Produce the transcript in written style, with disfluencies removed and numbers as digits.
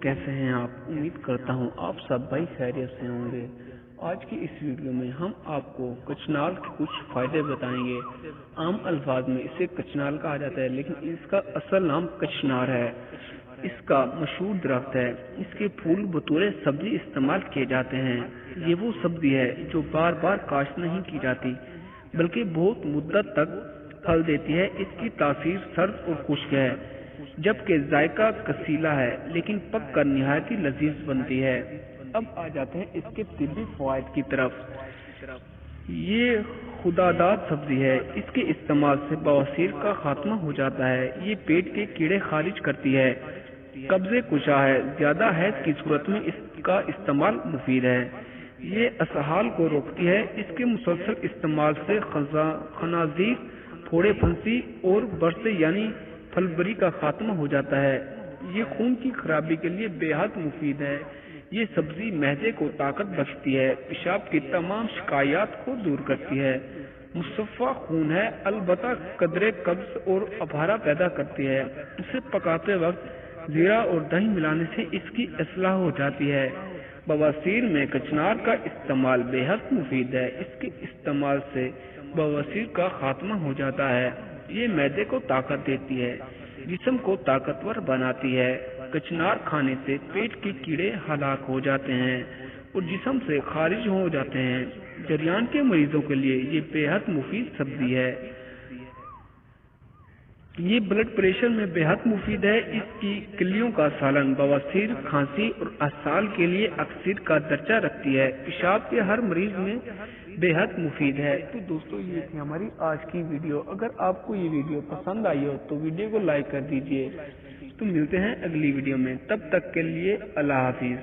कैसे हैं आप? उम्मीद करता हूं आप सब भाई खैरियत से होंगे। आज की इस वीडियो में हम आपको कचनाल के कुछ फायदे बताएंगे। आम अल्फाज में इसे कचनाल कहा जाता है, लेकिन इसका असल नाम कचनार है। इसका मशहूर दरख्त है। इसके फूल बतौर सब्जी इस्तेमाल किए जाते हैं। ये वो सब्जी है जो बार बार काश्त नहीं की जाती, बल्कि बहुत मुद्दत तक फल देती है। इसकी तासीर सर्द और खुश्क है, जबकि जायका कसीला है, लेकिन पक कर निहायत ही लजीज बनती है। अब आ जाते हैं इसके तिब्बी फवायद की तरफ। ये खुदादाद सब्जी है। इसके इस्तेमाल से बवासीर का खात्मा हो जाता है। ये पेट के कीड़े खारिज करती है, कब्जे कुशा है। ज्यादा हैज की सूरत में इसका इस्तेमाल मुफीद है। ये असहाल को रोकती है। इसके मुसलसल इस्तेमाल से खनाजीर, फोड़े फंसी और बरसे यानी फलबरी का खात्मा हो जाता है। ये खून की खराबी के लिए बेहद मुफीद है। ये सब्जी महजे को ताकत बख्शती है, पेशाब की तमाम शिकायत को दूर करती है। मुसफ़ा खून है, अलबत्ता कदरे कब्ज और अफारा पैदा करती है। इसे पकाते वक्त जीरा और दही मिलाने से इसकी इस्लाह हो जाती है। बवासीर में कचनार का इस्तेमाल बेहद मुफीद है। इसके इस्तेमाल से बवासीर का खात्मा हो जाता है। ये मैदे को ताकत देती है, जिस्म को ताकतवर बनाती है। कचनार खाने से पेट के कीड़े हलाक हो जाते हैं और जिस्म से खारिज हो जाते हैं। जरियान के मरीजों के लिए ये बेहद मुफीद सब्जी है। ये ब्लड प्रेशर में बेहद मुफीद है। इसकी किलियों का सालन बवासीर, खांसी और असहाल के लिए अक्सर का दर्जा रखती है। पेशाब के हर मरीज में बेहद मुफीद है। तो दोस्तों, ये थी हमारी आज की वीडियो। अगर आपको ये वीडियो पसंद आई हो तो वीडियो को लाइक कर दीजिए। तो मिलते हैं अगली वीडियो में, तब तक के लिए अल्लाह हाफिज।